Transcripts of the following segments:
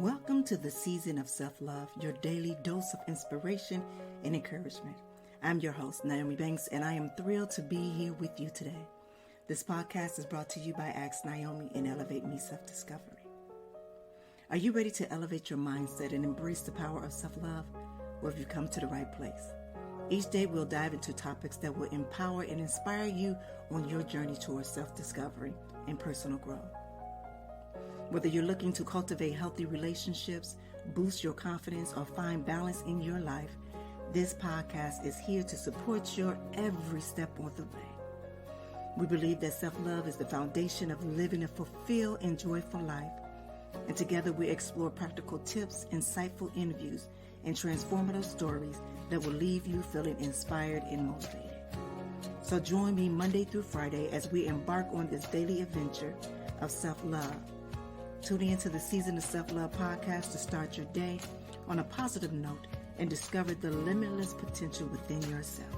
Welcome to the season of self-love, your daily dose of inspiration and encouragement. I'm your host, Nyomi, and I am thrilled to be here with you today. This podcast is brought to you by Ask Nyomi and Elevate Me Self-Discovery. Are you ready to elevate your mindset and embrace the power of self-love? Well, have you come to the right place? Each day we'll dive into topics that will empower and inspire you on your journey towards self-discovery and personal growth. Whether you're looking to cultivate healthy relationships, boost your confidence, or find balance in your life, this podcast is here to support your every step on the way. We believe that self-love is the foundation of living a fulfilled and joyful life. And together we explore practical tips, insightful interviews, and transformative stories that will leave you feeling inspired and motivated. So join me Monday through Friday as we embark on this daily adventure of self-love. Tune into the Season of Self-Love podcast to start your day on a positive note and discover the limitless potential within yourself.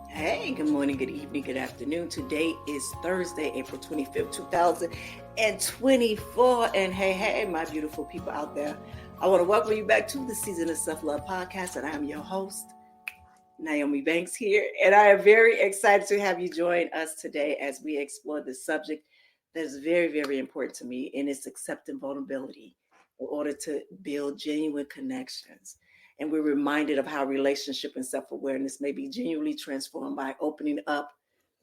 Hey, good morning, good evening, good afternoon. Today is Thursday, April 25th, 2024. And hey, my beautiful people out there. I want to welcome you back to the Season of Self-Love podcast. And I am your host, Nyomi Banks here. And I am very excited to have you join us today as we explore this subject that is very, very important to me, and it's accepting vulnerability in order to build genuine connections. And we're reminded of how relationship and self-awareness may be genuinely transformed by opening up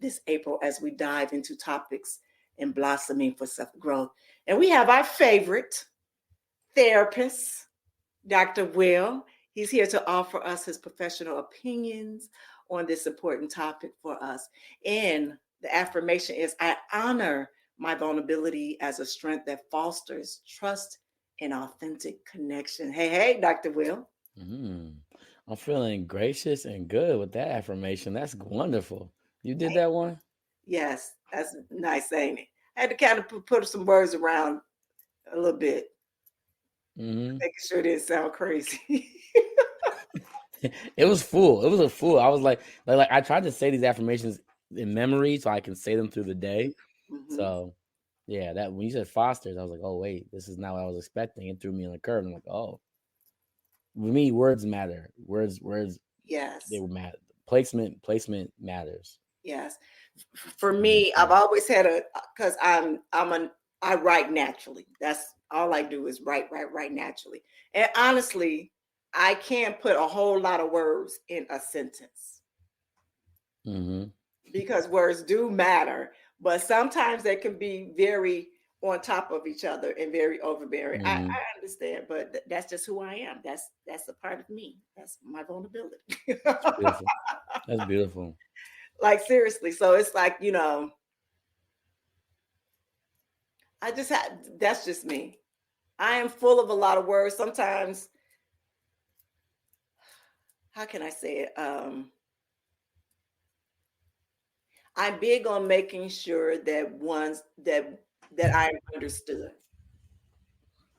this April as we dive into topics and blossoming for self-growth. And we have our favorite therapist, Dr. Will. He's here to offer us his professional opinions on this important topic for us. And the affirmation is, I honor my vulnerability as a strength that fosters trust and authentic connection. Hey, Dr. Will. I'm feeling gracious and good with that affirmation. That's wonderful. You did that one? Yes, that's nice, ain't it? I had to kind of put some words around a little bit, making sure it didn't sound crazy. It was full. It was a full. I was like I tried to say these affirmations in memory so I can say them through the day. So, yeah, that when you said fosters, I was like, oh wait, this is not what I was expecting. It threw me on a curve. I'm like, oh, with me, words matter. Words. Yes, they matter. Placement matters. Yes, for me, I've always had because I write naturally. That's all I do is write naturally. And honestly, I can't put a whole lot of words in a sentence because words do matter, but sometimes they can be very on top of each other and very overbearing. I understand, but that's just who I am. That's a part of me. That's my vulnerability. That's beautiful. That's beautiful. Like seriously. So it's like, that's just me. I am full of a lot of words. Sometimes, how can I say it? I'm big on making sure that I'm understood.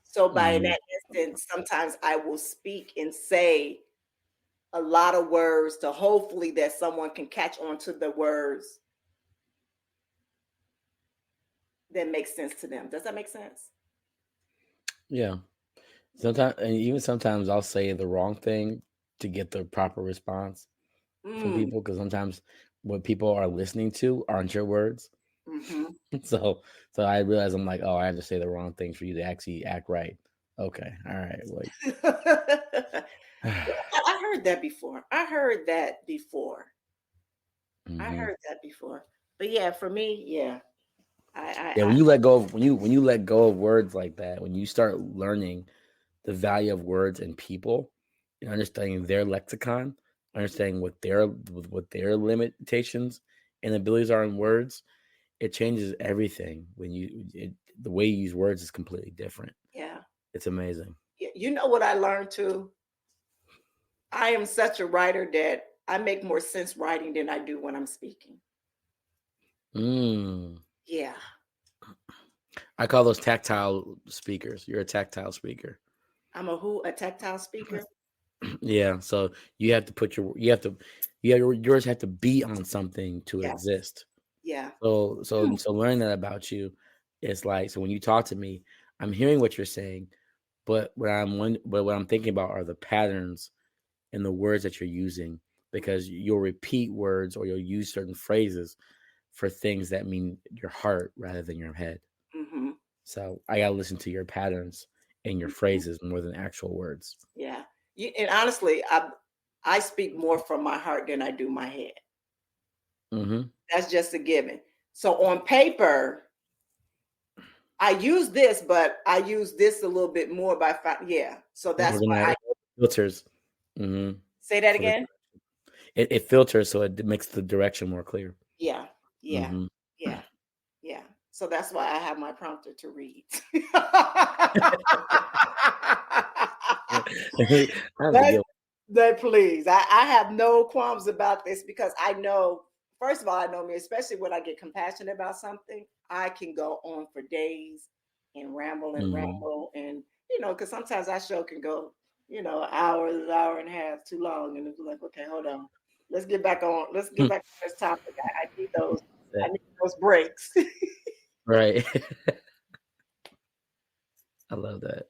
So by that instance, sometimes I will speak and say a lot of words to hopefully that someone can catch on to the words that make sense to them. Does that make sense? Yeah. Sometimes I'll say the wrong thing to get the proper response from people, because sometimes what people are listening to aren't your words. So I realize I'm like, oh, I have to say the wrong things for you to actually act right. Okay, all right. I heard that before. But yeah, for me, yeah. When you let go of when you let go of words like that, when you start learning the value of words and people and understanding their lexicon, understanding what their limitations and abilities are in words, it changes everything. The way you use words is completely different. Yeah, it's amazing. You know what I learned too? I am such a writer that I make more sense writing than I do when I'm speaking. Yeah. I call those tactile speakers. You're a tactile speaker. I'm a tactile speaker? Yeah. So you have to put yours have to be on something to exist. Yeah. So learning that about you, it's like, so when you talk to me, I'm hearing what you're saying, but what I'm thinking about are the patterns and the words that you're using, because you'll repeat words or you'll use certain phrases for things that mean your heart rather than your head. Mm-hmm. So I gotta listen to your patterns and your phrases more than actual words. Yeah. And honestly, I speak more from my heart than I do my head. Mm-hmm. That's just a given. So on paper, I use this, but I use this a little bit more So that's why I filters. Mm-hmm. say that again. It filters, so it makes the direction more clear. Yeah. Mm-hmm. Yeah. So that's why I have my prompter to read. Please. I have no qualms about this, because I know, first of all, I know me, especially when I get compassionate about something, I can go on for days and ramble and ramble. And, because sometimes our show can go, hour and a half too long. And it's like, okay, hold on. Let's get back on. Let's get back on this topic. I need those breaks. Right. I love that.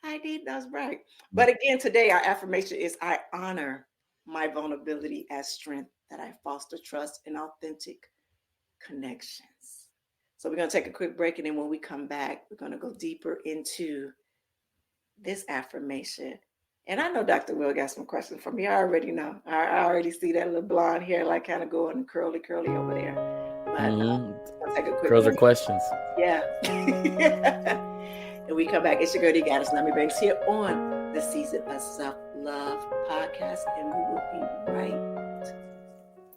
I need those breaks. But again, today our affirmation is, I honor my vulnerability as strength, that I foster trust and authentic connections. So we're going to take a quick break, and then when we come back, we're going to go deeper into this affirmation. And I know Dr. Will got some questions for me. I already know. I already see that little blonde hair like kind of going curly over there. But we'll take a quick Girls break. are questions. Yeah. And we come back. It's your girl, Nyomi&x, here on the Season of Self-Love podcast, and we will be right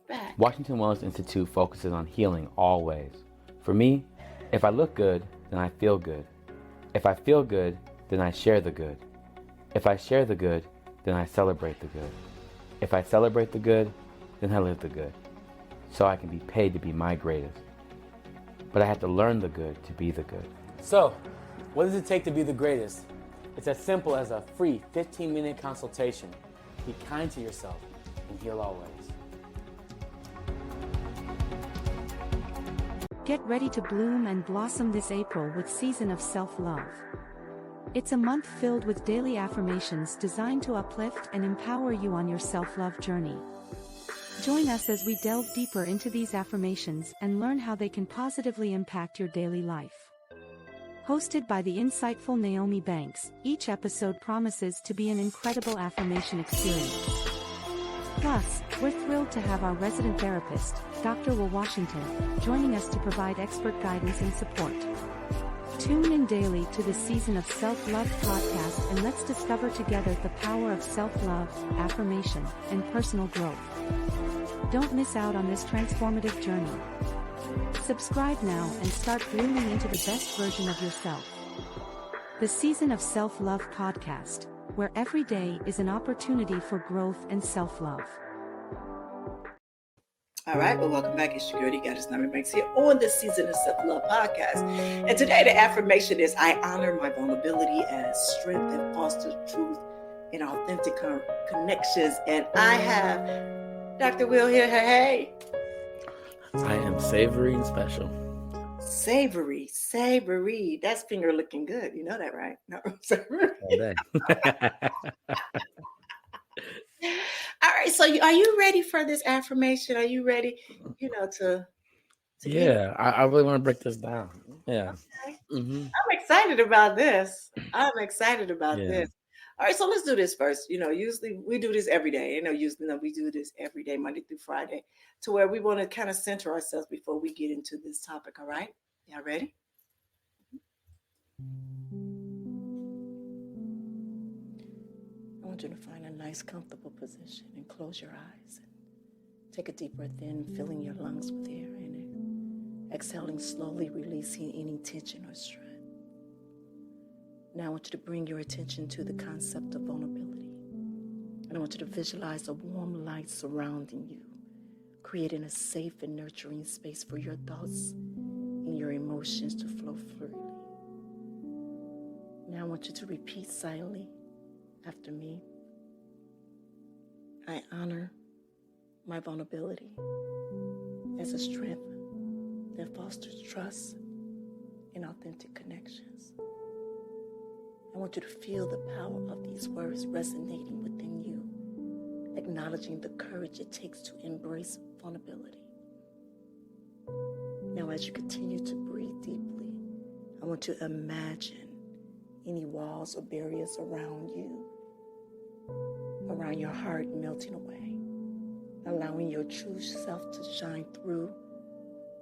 back. Washington Wellness Institute focuses on healing always. For me, if I look good, then I feel good. If I feel good, then I share the good. If I share the good, then I celebrate the good. If I celebrate the good, then I live the good. So I can be paid to be my greatest. But I have to learn the good to be the good. So, what does it take to be the greatest? It's as simple as a free 15-minute consultation. Be kind to yourself and heal always. Get ready to bloom and blossom this April with Season of Self-Love. It's a month filled with daily affirmations designed to uplift and empower you on your self-love journey. Join us as we delve deeper into these affirmations and learn how they can positively impact your daily life. Hosted by the insightful Nyomi&x, each episode promises to be an incredible affirmation experience. Plus, we're thrilled to have our resident therapist, Dr. Will Washington, joining us to provide expert guidance and support. Tune in daily to the Season of Self-Love podcast, and let's discover together the power of self-love, affirmation, and personal growth. Don't miss out on this transformative journey. Subscribe now and start blooming into the best version of yourself. The Season of Self-Love podcast, where every day is an opportunity for growth and self-love. All right, well, welcome back. It's your girl, Nyomi&x, here on the Season of Self-Love podcast. And today the affirmation is, I honor my vulnerability as strength and foster truth and authentic connections. And I have Dr. Will here. Hey. I am savory and special. Savory. That's finger looking good. You know that, right? No, savory. All day. All right. So, are you ready for this affirmation? Are you ready? To yeah, I really want to break this down. Yeah. Okay. Mm-hmm. I'm excited about this. This. All right, so let's do this first. Usually we do this every day. We do this every day, Monday through Friday, to where we want to kind of center ourselves before we get into this topic. All right? Y'all ready? I want you to find a nice, comfortable position and close your eyes. Take a deep breath in, filling your lungs with air, and exhaling slowly, releasing any tension or stress. Now I want you to bring your attention to the concept of vulnerability. And I want you to visualize a warm light surrounding you, creating a safe and nurturing space for your thoughts and your emotions to flow freely. Now I want you to repeat silently after me. I honor my vulnerability as a strength that fosters trust and authentic connections. want you to feel the power of these words resonating within you, acknowledging the courage it takes to embrace vulnerability. Now, as you continue to breathe deeply, I want you to imagine any walls or barriers around you, around your heart melting away, allowing your true self to shine through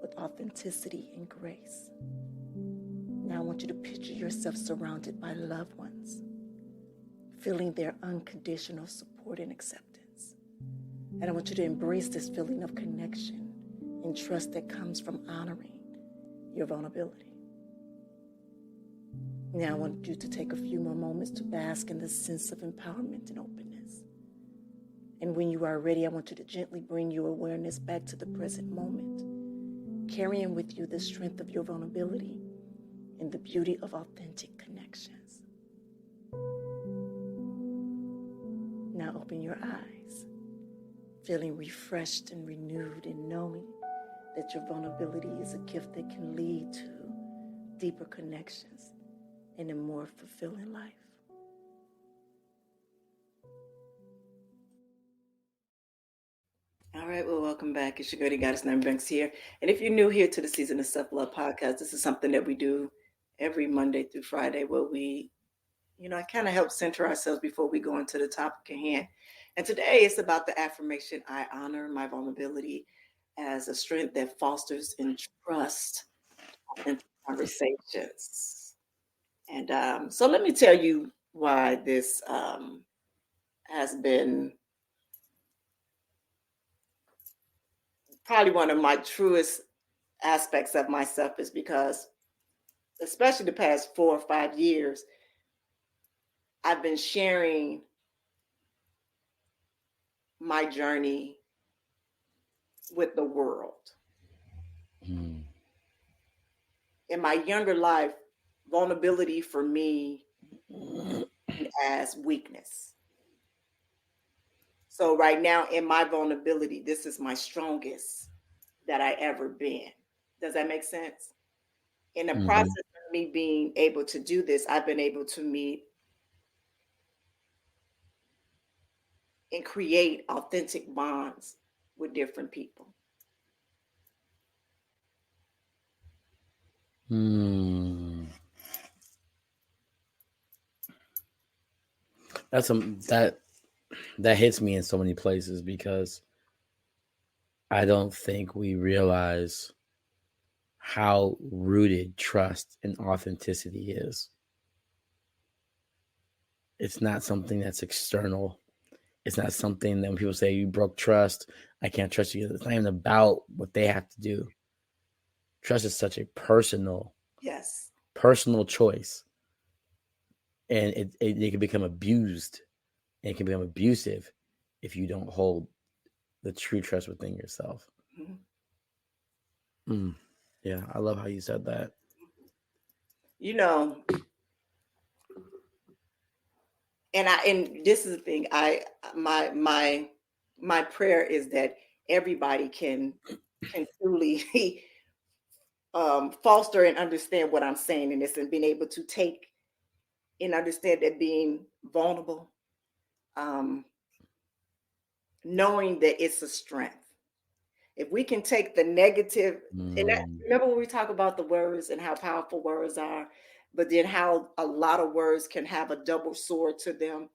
with authenticity and grace. Now I want you to picture yourself surrounded by loved ones, feeling their unconditional support and acceptance. And I want you to embrace this feeling of connection and trust that comes from honoring your vulnerability. Now I want you to take a few more moments to bask in this sense of empowerment and openness. And when you are ready, I want you to gently bring your awareness back to the present moment, carrying with you the strength of your vulnerability and the beauty of authentic connections. Now open your eyes, feeling refreshed and renewed and knowing that your vulnerability is a gift that can lead to deeper connections and a more fulfilling life. All right, well, welcome back. It's your girl, Goddess NmW&x here. And if you're new here to the Season of Self-Love podcast, this is something that we do every Monday through Friday where we, I kind of help center ourselves before we go into the topic at hand. And today it's about the affirmation, I honor my vulnerability as a strength that fosters and trust in conversations. And so let me tell you why this has been probably one of my truest aspects of myself, is because especially the past 4 or 5 years, I've been sharing my journey with the world. In my younger life, vulnerability for me as weakness. So right now in my vulnerability, this is my strongest that I ever been. Does that make sense? In the process of me being able to do this, I've been able to meet and create authentic bonds with different people. That hits me in so many places, because I don't think we realize how rooted trust and authenticity is. It's not something that's external. It's not something that when people say you broke trust, I can't trust you. It's not even about what they have to do. Trust is such a personal choice. And it can become abused, and it can become abusive if you don't hold the true trust within yourself. Yeah, I love how you said that. And this is the thing. My prayer is that everybody can truly foster and understand what I'm saying in this, and being able to take and understand that being vulnerable, knowing that it's a strength. If we can take the negative, and remember when we talk about the words and how powerful words are, but then how a lot of words can have a double sword to them.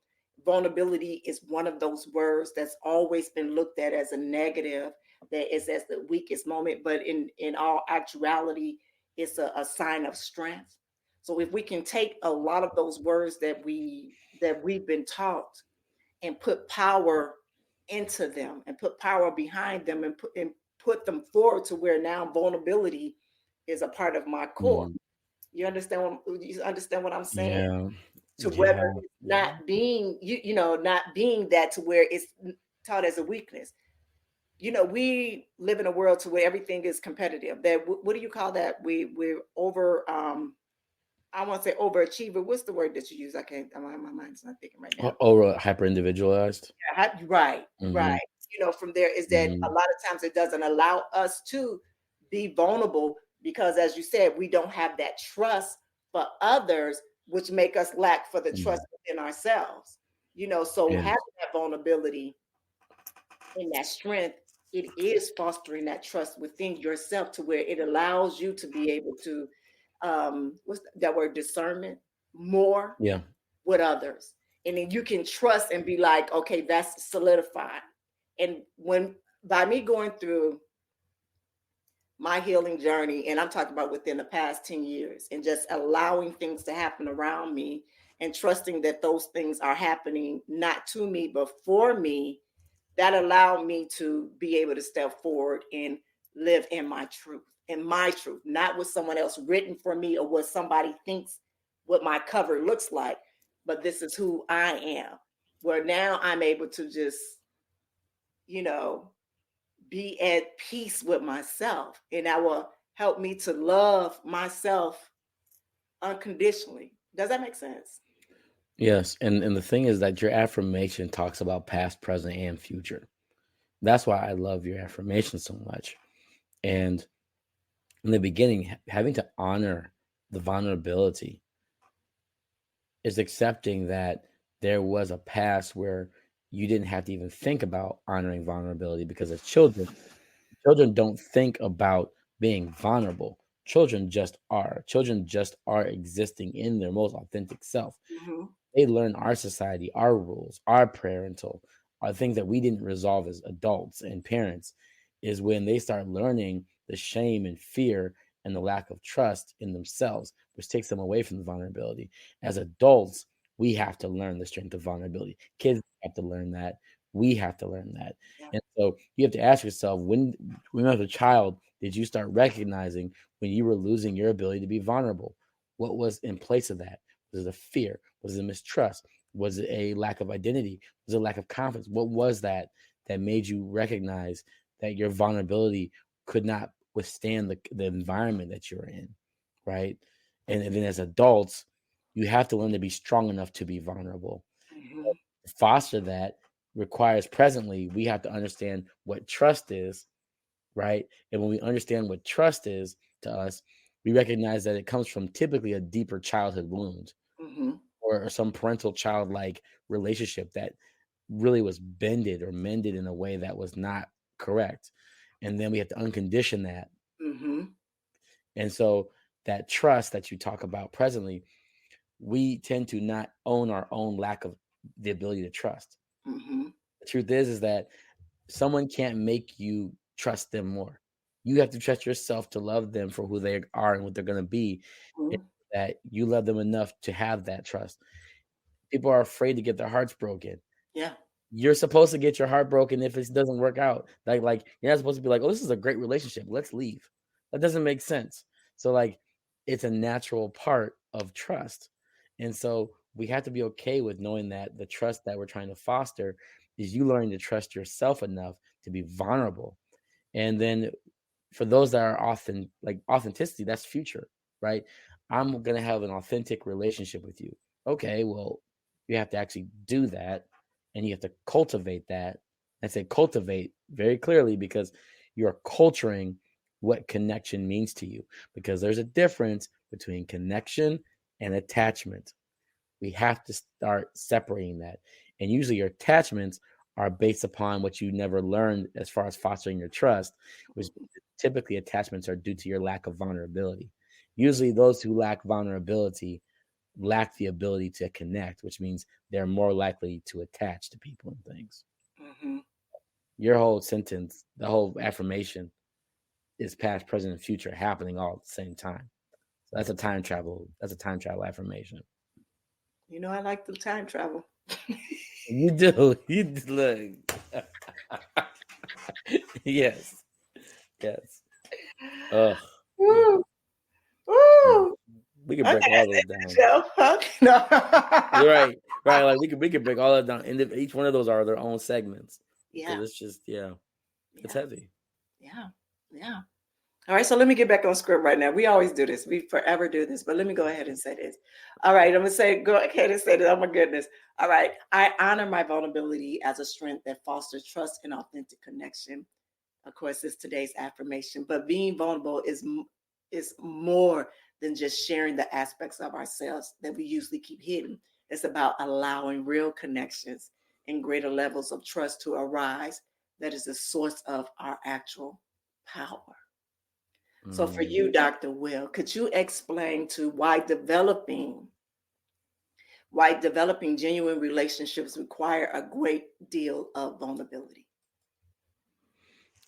Vulnerability is one of those words that's always been looked at as a negative, that is as the weakest moment, but in all actuality, it's a sign of strength. So if we can take a lot of those words that we've been taught and put power into them and put power behind them and put them forward to where now vulnerability is a part of my core. You understand what I'm saying? Yeah. To whether it's not being, not being that to where it's taught as a weakness. We live in a world to where everything is competitive. That what do you call that? We're over. I want to say overachiever. What's the word that you use? My mind's not thinking right now. Hyper individualized. Yeah, right. From there is that a lot of times it doesn't allow us to be vulnerable, because as you said, we don't have that trust for others which make us lack for the trust within ourselves. So And having that vulnerability and that strength, it is fostering that trust within yourself to where it allows you to be able to, what's that word, discernment more yeah, with others. And then you can trust and be like, okay, that's solidified. And when by me going through my healing journey, and I'm talking about within the past 10 years, and just allowing things to happen around me and trusting that those things are happening not to me, but for me, that allowed me to be able to step forward and live in my truth, not what someone else written for me or what somebody thinks what my cover looks like, but this is who I am. Where now I'm able to just, be at peace with myself, and that will help me to love myself unconditionally. Does that make sense? yes. And the thing is that your affirmation talks about past, present, and future. That's why I love your affirmation so much. And in the beginning, having to honor the vulnerability is accepting that there was a past where you didn't have to even think about honoring vulnerability, because as children don't think about being vulnerable. Children just are. Children just are existing in their most authentic self. Mm-hmm. They learn our society, our rules, our parental, our things that we didn't resolve as adults and parents, is when they start learning the shame and fear and the lack of trust in themselves, which takes them away from the vulnerability. As adults, we have to learn the strength of vulnerability. Kids have to learn that. We have to learn that. Yeah. And so you have to ask yourself, when as a child, did you start recognizing when you were losing your ability to be vulnerable? What was in place of that? Was it a fear? Was it a mistrust? Was it a lack of identity? Was it a lack of confidence? What was that made you recognize that your vulnerability could not withstand the environment that you're in, right? And then as adults, you have to learn to be strong enough to be vulnerable. Mm-hmm. To foster that requires, presently, we have to understand what trust is, right? And when we understand what trust is to us, we recognize that it comes from typically a deeper childhood wound, Mm-hmm. or some parental childlike relationship that really was bended or mended in a way that was not correct. And then we have to uncondition that. Mm-hmm. And so that trust that you talk about presently, we tend to not own our own lack of the ability to trust. Mm-hmm. The truth is that someone can't make you trust them more. You have to trust yourself to love them for who they are and what they're going to be, and that you love them enough to have that trust. People are afraid to get their hearts broken. Yeah. You're supposed to get your heart broken if it doesn't work out. Like you're not supposed to be like, oh, this is a great relationship, let's leave. That doesn't make sense. So like, it's a natural part of trust. And so we have to be okay with knowing that the trust that we're trying to foster is you learning to trust yourself enough to be vulnerable. And then for those that are often like authenticity, that's future, right? I'm going to have an authentic relationship with you. Okay, well, you have to actually do that, and you have to cultivate that. I say cultivate very clearly, because you're culturing what connection means to you, because there's a difference between connection and attachment. We have to start separating that. And usually your attachments are based upon what you never learned as far as fostering your trust, which typically attachments are due to your lack of vulnerability. Usually those who lack vulnerability lack the ability to connect, which means they're more likely to attach to people and things. Mm-hmm. Your whole sentence, the whole affirmation, is past, present, and future happening all at the same time. So that's a time travel affirmation. I like the time travel. You do. You look. Yes. Yes. Ugh. Yeah. Woo! Woo! We could break Okay, all those down. Joe. Okay. No. You're right. Right. Like we could break all that down. And each one of those are their own segments. Yeah. Because it's just, it's heavy. Yeah. Yeah. All right. So let me get back on script right now. We always do this. We forever do this. But let me go ahead and say this. All right. I'm going to go ahead and say this. Oh, my goodness. All right. I honor my vulnerability as a strength that fosters trust and authentic connection. Of course, it's today's affirmation. But being vulnerable is more than just sharing the aspects of ourselves that we usually keep hidden. It's about allowing real connections and greater levels of trust to arise. That is the source of our actual power. So for you, Dr. Will, could you explain to why developing genuine relationships require a great deal of vulnerability?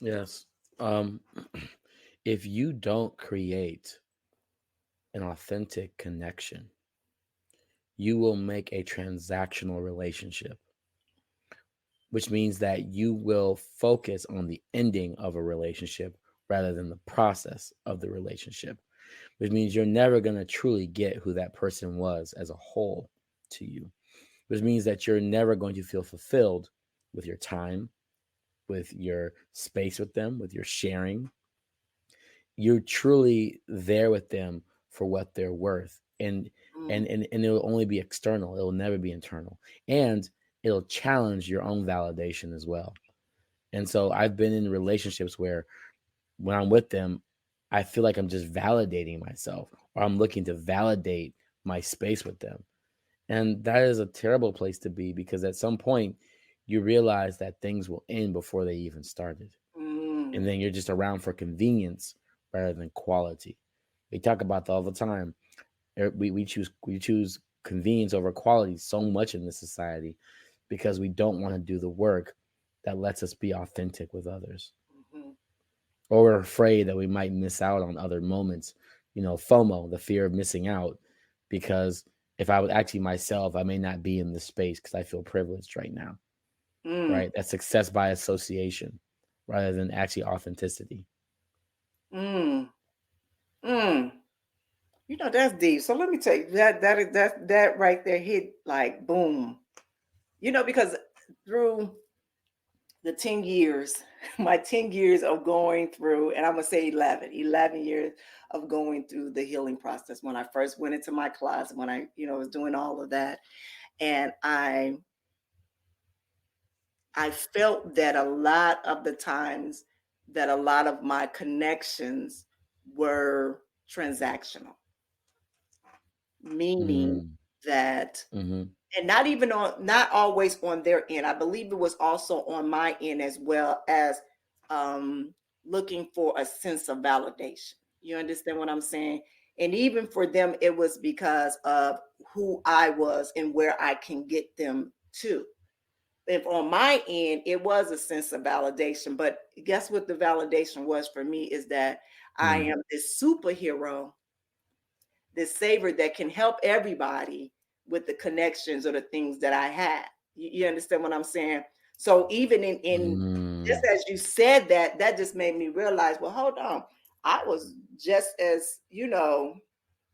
Yes. If you don't create an authentic connection, you will make a transactional relationship, which means that you will focus on the ending of a relationship rather than the process of the relationship, which means you're never going to truly get who that person was as a whole to you, which means that you're never going to feel fulfilled with your time, with your space with them, with your sharing. You're truly there with them for what they're worth. And it'll only be external. It'll never be internal. And it'll challenge your own validation as well. And so I've been in relationships where when I'm with them, I feel like I'm just validating myself, or I'm looking to validate my space with them. And that is a terrible place to be, because at some point you realize that things will end before they even started. And then you're just around for convenience rather than quality. We talk about that all the time. We choose convenience over quality so much in this society because we don't want to do the work that lets us be authentic with others. Or we're afraid that we might miss out on other moments. FOMO, the fear of missing out, because if I was actually myself, I may not be in this space because I feel privileged right now. Right? That's success by association rather than actually authenticity. That's deep. So let me tell you, that right there hit like boom. Because through the 10 years, my 10 years of going through, and I'm going to say 11 years of going through the healing process. When I first went into my closet, when I, was doing all of that, and I felt that a lot of the times that a lot of my connections were transactional, meaning that, and not always on their end. I believe it was also on my end as well, as looking for a sense of validation. You understand what I'm saying? And even for them, it was because of who I was and where I can get them to. If on my end, it was a sense of validation, but guess what the validation was for me is that I am this superhero, this savior that can help everybody with the connections or the things that I have. You understand what I'm saying? So even in just as you said that just made me realize, well, hold on. I was just as,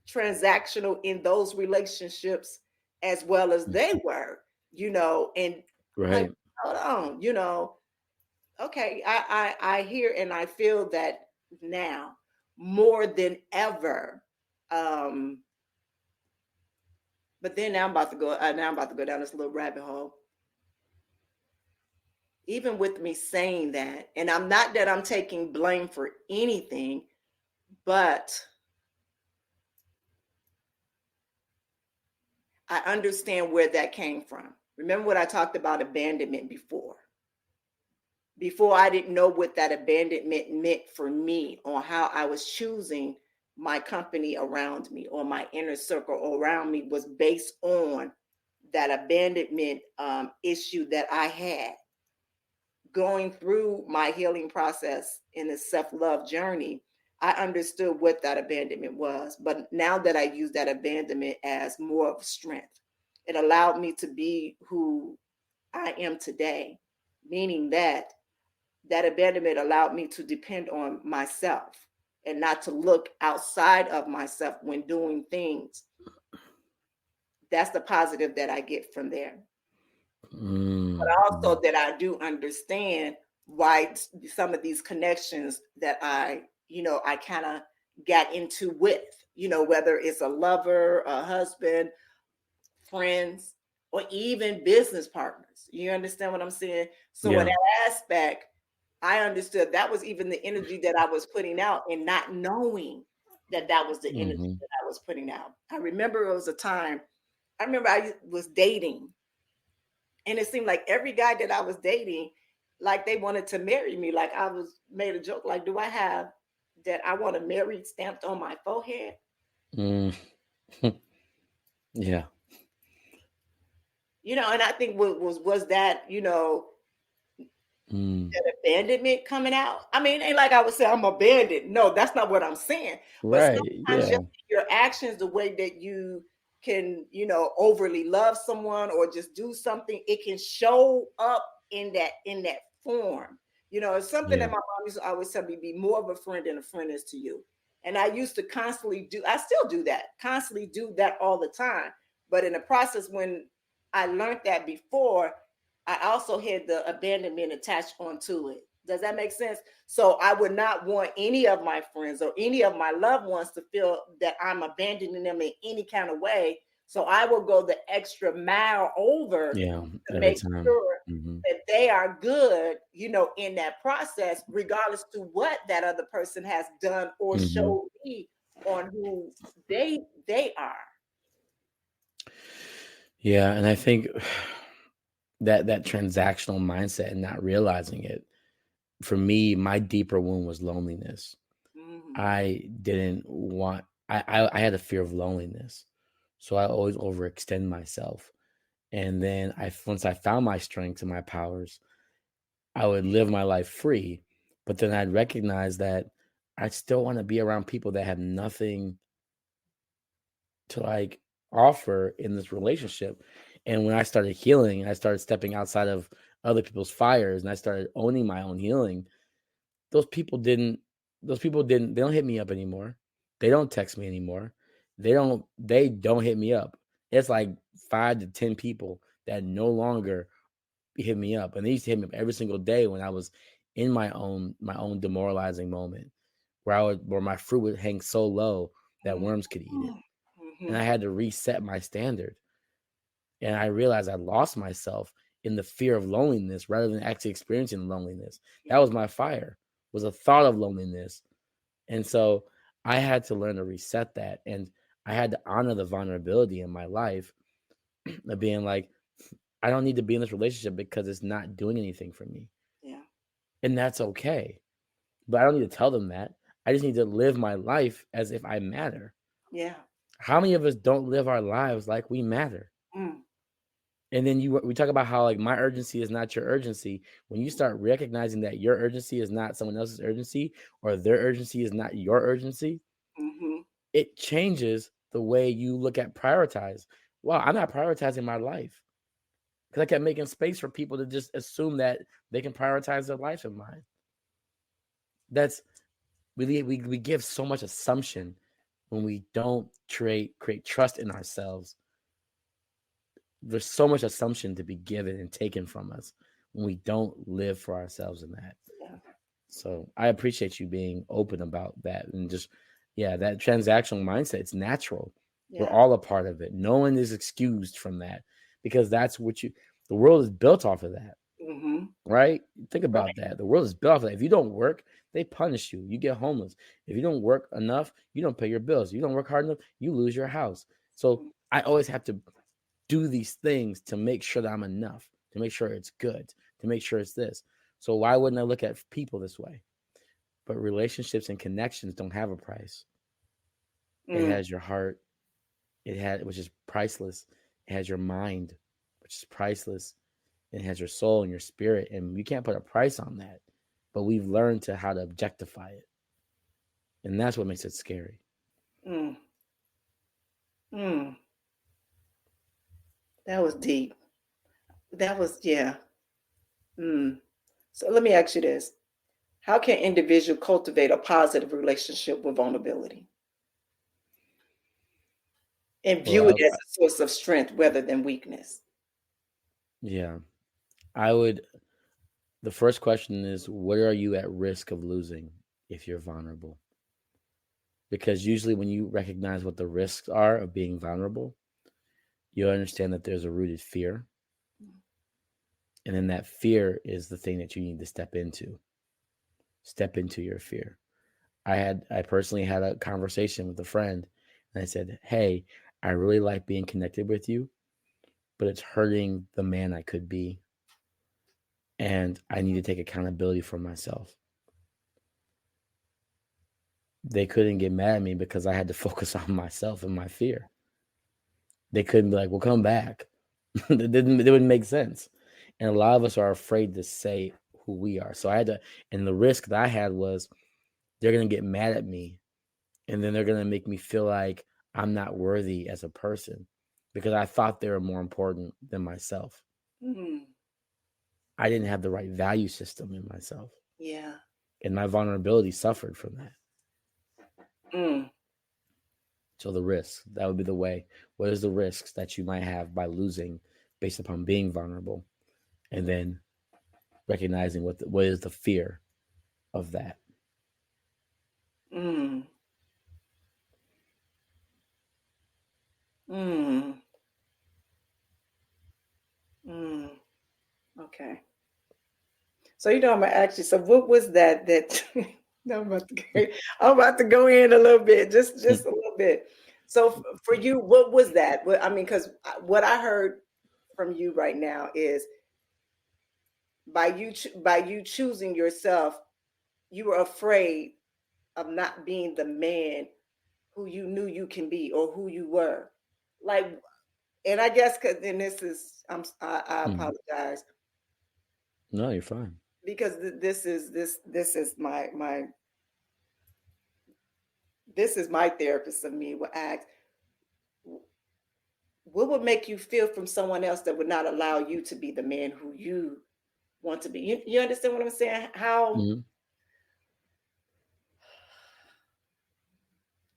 transactional in those relationships as well as they were, and right. like, hold on, okay, I hear and I feel that now more than ever. But then now I'm about to go down this little rabbit hole. Even with me saying that, and I'm not that I'm taking blame for anything, but I understand where that came from. Remember what I talked about abandonment before? Before I didn't know what that abandonment meant for me, on how I was choosing my company around me, or my inner circle around me was based on that abandonment issue that I had. Going through my healing process in the self-love journey, I understood what that abandonment was. But now that I use that abandonment as more of strength, it allowed me to be who I am today, meaning that abandonment allowed me to depend on myself and not to look outside of myself when doing things. That's the positive that I get from there. But also that I do understand why some of these connections that I kind of got into with, whether it's a lover, a husband, friends, or even business partners. You understand what I'm saying? So in that aspect, I understood that was even the energy that I was putting out and not knowing that was the energy Mm-hmm. that I was putting out. I remember it was a time, I remember I was dating, and it seemed like every guy that I was dating, like they wanted to marry me. Like I was made a joke, like, do I have that I want to marry stamped on my forehead? Mm. Yeah. And I think what was that, Mm. that abandonment coming out. I mean, it ain't like I would say I'm abandoned. No, that's not what I'm saying. But Right. sometimes Yeah. just your actions, the way that you can, overly love someone or just do something, it can show up in that form. It's something Yeah. that my mom used to always tell me: be more of a friend than a friend is to you. And I used to constantly do. I still do that. Constantly do that all the time. But in the process, when I learned that before, I also had the abandonment attached onto it. Does that make sense? So I would not want any of my friends or any of my loved ones to feel that I'm abandoning them in any kind of way. So I will go the extra mile over Yeah. to Every make time. sure Mm-hmm. that they are good, in that process, regardless to what that other person has done or Mm-hmm. showed me on who they are. Yeah. And I think that transactional mindset and not realizing it, for me, my deeper wound was loneliness. Mhm. I didn't want I had a fear of loneliness. So I always overextend myself. And then once I found my strengths and my powers, I would live my life free. But then I'd recognize that I still want to be around people that have nothing to like offer in this relationship. And when I started healing and I started stepping outside of other people's fires and I started owning my own healing, those people didn't they don't hit me up anymore. They don't text me anymore. They don't hit me up. It's like 5 to 10 people that no longer hit me up. And they used to hit me up every single day when I was in my own demoralizing moment where my fruit would hang so low that worms could eat it. And I Mhm. had to reset my standard. And I realized I lost myself in the fear of loneliness rather than actually experiencing loneliness. That was my fire, was a thought of loneliness. And so I had to learn to reset that. And I had to honor the vulnerability in my life of being like, I don't need to be in this relationship because it's not doing anything for me. Yeah. And that's okay. But I don't need to tell them that. I just need to live my life as if I matter. Yeah. How many of us don't live our lives like we matter? Mm. And then we talk about how like my urgency is not your urgency. When you start recognizing that your urgency is not someone else's urgency or their urgency is not your urgency, Mhm. it changes the way you look at prioritize. Wow, I'm not prioritizing my life because I kept making space for people to just assume that they can prioritize their life and mine. That's we give so much assumption when we don't create trust in ourselves. There's so much assumption to be given and taken from us when we don't live for ourselves in that. Yeah. So I appreciate you being open about that and just, yeah, that transactional mindset. It's natural. We're Yeah. all a part of it. No one is excused from that because that's what the world is built off of that, Mhm. right? Think Right. about that. The world is built off of that. If you don't work, they punish you. You get homeless. If you don't work enough, you don't pay your bills. If you don't work hard enough, you lose your house. So I always have to do these things to make sure that I'm enough, to make sure it's good, to make sure it's this. So why wouldn't I look at people this way? But relationships and connections don't have a price. It Mm. has your heart, which is priceless. It has your mind, which is priceless. It has your soul and your spirit, and you can't put a price on that. But we've learned how to objectify it, and that's what makes it scary. Mm. Mm. That was deep. That was, yeah. Mm. So let me ask you this. How can individual cultivate a positive relationship with vulnerability and view it Well, as a source of strength rather than weakness? yeah, I would. The first question is, what are you at risk of losing if you're vulnerable? Because usually when you recognize what the risks are of being vulnerable, you'll understand that there's a rooted fear. And then that fear is the thing that you need to step into. Step into your fear. I personally had a conversation with a friend, and I said, "Hey, I really like being connected with you, but it's hurting the man I could be, and I need to take accountability for myself." They couldn't get mad at me because I had to focus on myself and my fear. They couldn't be like, "Well, come back." It wouldn't make sense. And a lot of us are afraid to say who we are. So I had to, and the risk that I had was they're going to get mad at me, and then they're going to make me feel like I'm not worthy as a person because I thought they were more important than myself. Mm. I didn't have the right value system in myself. Yeah. And my vulnerability suffered from that. Mm. So the risk, that would be the way. What is the risks that you might have by losing based upon being vulnerable? And then recognizing what is the fear of that. Mm. Mm. Mm. Okay. So I'm gonna ask you. So what was that? No, I'm about to go in a little bit, just a little bit. So for you, what was that? I mean, because what I heard from you right now is by you choosing yourself, you were afraid of not being the man who you knew you can be or who you were. Like, and I guess because then this is I apologize. No, you're fine. Because this is my therapist of me will ask, what would make you feel from someone else that would not allow you to be the man who you want to be? You understand what I'm saying? How? Mm-hmm.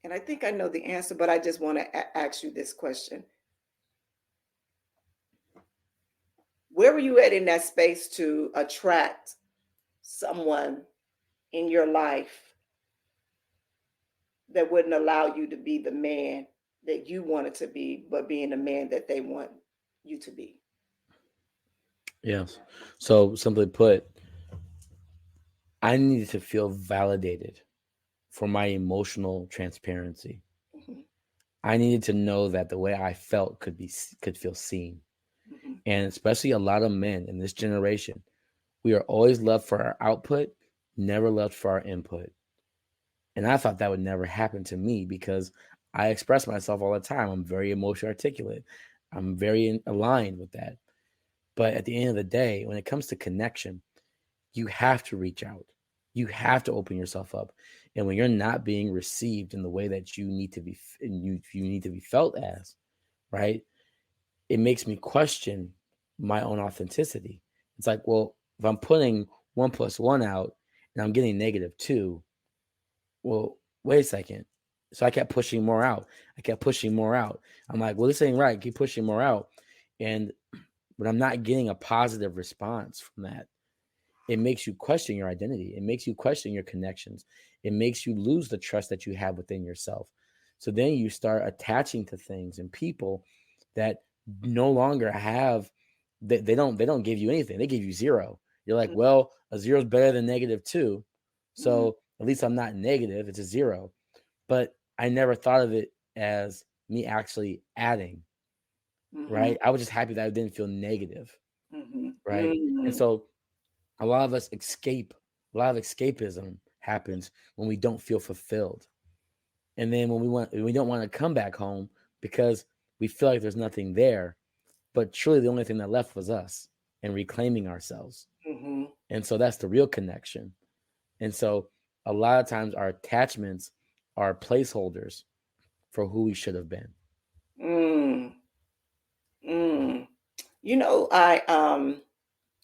And I think I know the answer, but I just want to ask you this question. Where were you at in that space to attract someone in your life that wouldn't allow you to be the man that you wanted to be, but being the man that they want you to be? Yes. So simply put, I needed to feel validated for my emotional transparency. Mm-hmm. I needed to know that the way I felt could feel seen. Mm-hmm. And especially a lot of men in this generation, we are always loved for our output, never loved for our input. And I thought that would never happen to me because I express myself all the time. I'm very emotionally articulate. I'm very aligned with that. But at the end of the day, when it comes to connection, you have to reach out. You have to open yourself up. And when you're not being received in the way that you need to be, you need to be felt as, right? It makes me question my own authenticity. It's like, well, if I'm putting 1 + 1 out and I'm getting -2, well, wait a second. So I kept pushing more out. I'm like, well, this ain't right. Keep pushing more out. But I'm not getting a positive response from that. It makes you question your identity. It makes you question your connections. It makes you lose the trust that you have within yourself. So then you start attaching to things and people that no longer have, they don't give you anything. They give you 0. You're like, well, a 0 is better than -2. So at least I'm not negative. It's a 0. But I never thought of it as me actually adding, right? I was just happy that I didn't feel negative, right? And so a lot of us escape. A lot of escapism happens when we don't feel fulfilled. And then when we don't want to come back home because we feel like there's nothing there. But truly the only thing that left was us and reclaiming ourselves. And so that's the real connection. And so a lot of times our attachments are placeholders for who we should have been.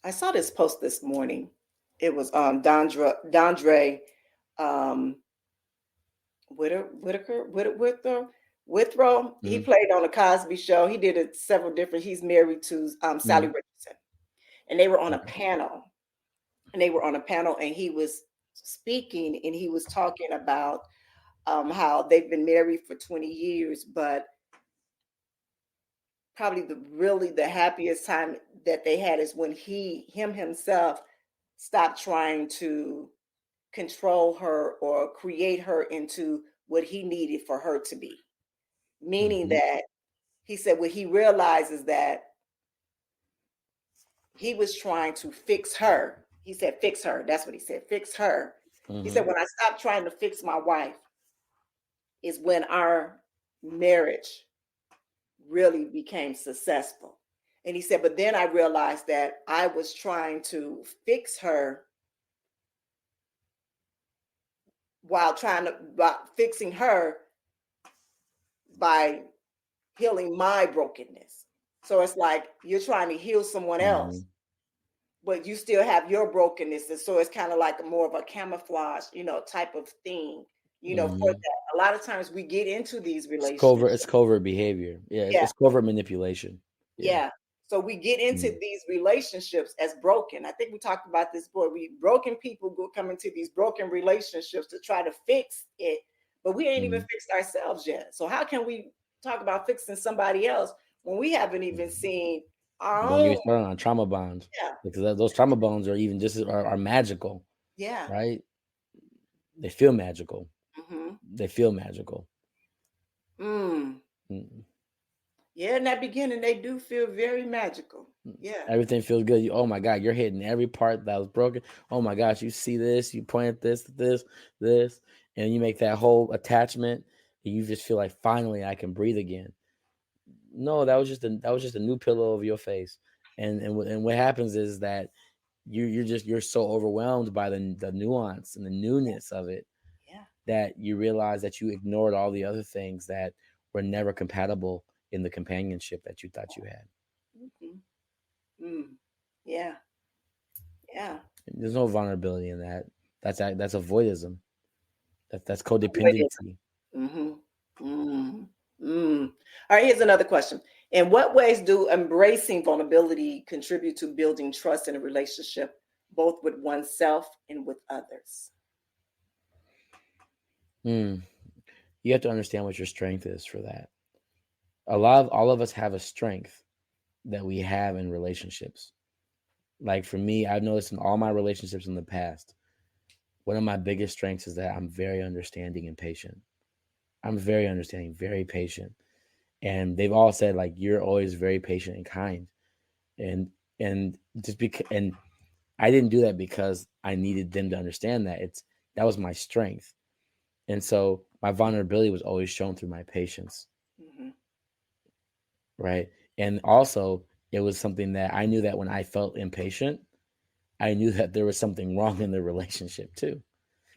I saw this post this morning. It was Dondre Withrow. He played on the Cosby Show. He did it several different. He's married to Sally Richardson, and they were on a panel. And he was speaking, and he was talking about how they've been married for 20 years, but probably the happiest time that they had is when himself stopped trying to control her or create her into what he needed for her to be. Meaning that he said what he realizes that he was trying to fix her. He said, fix her. That's what he said, fix her. He said, when I stopped trying to fix my wife is when our marriage really became successful. And he said, but then I realized that I was trying to fix her while fixing her by healing my brokenness. So it's like you're trying to heal someone else, but you still have your brokenness. And so it's kind of like more of a camouflage, type of thing, for that. A lot of times we get into these relationships. It's covert behavior. Yeah. It's covert manipulation. Yeah. So we get into these relationships as broken. I think we talked about this before. Broken people come into these broken relationships to try to fix it, but we ain't even fixed ourselves yet. So how can we talk about fixing somebody else when we haven't even seen our own? Don't get me started on trauma bonds. Yeah. Because those trauma bonds are even are magical. Yeah. Right? They feel magical. They feel magical. Yeah, in that beginning, they do feel very magical. Yeah. Everything feels good. Oh my God, you're hitting every part that was broken. Oh my gosh, you see this, you point at this, and you make that whole attachment, and you just feel like finally I can breathe again. No, that was just a new pillow over your face. And what happens is that you're so overwhelmed by the nuance and the newness of it that you realize that you ignored all the other things that were never compatible in the companionship that you thought you had. Yeah. There's no vulnerability in that. That's avoidism. That's codependency. All right, here's another question. In what ways do embracing vulnerability contribute to building trust in a relationship, both with oneself and with others? You have to understand what your strength is for that. All of us have a strength that we have in relationships. Like for me, I've noticed in all my relationships in the past, one of my biggest strengths is that I'm very understanding and patient. I'm very understanding, very patient. And they've all said like, you're always very patient and kind. And just because, and I didn't do that because I needed them to understand that. That was my strength. And so my vulnerability was always shown through my patience. Right. And also it was something that I knew that when I felt impatient, I knew that there was something wrong in the relationship too.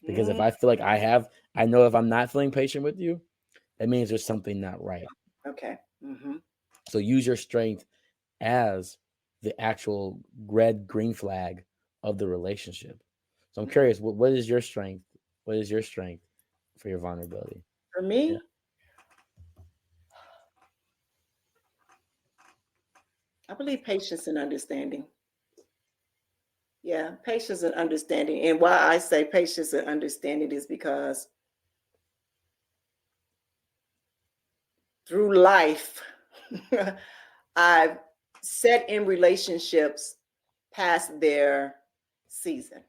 Because if I feel like I know if I'm not feeling patient with you, that means there's something not right. Okay. So use your strength as the actual green flag of the relationship. So I'm curious, what is your strength? What is your strength for your vulnerability? For me, I believe patience and understanding. Yeah, patience and understanding. And why I say patience and understanding is because through life, I've sat in relationships past their season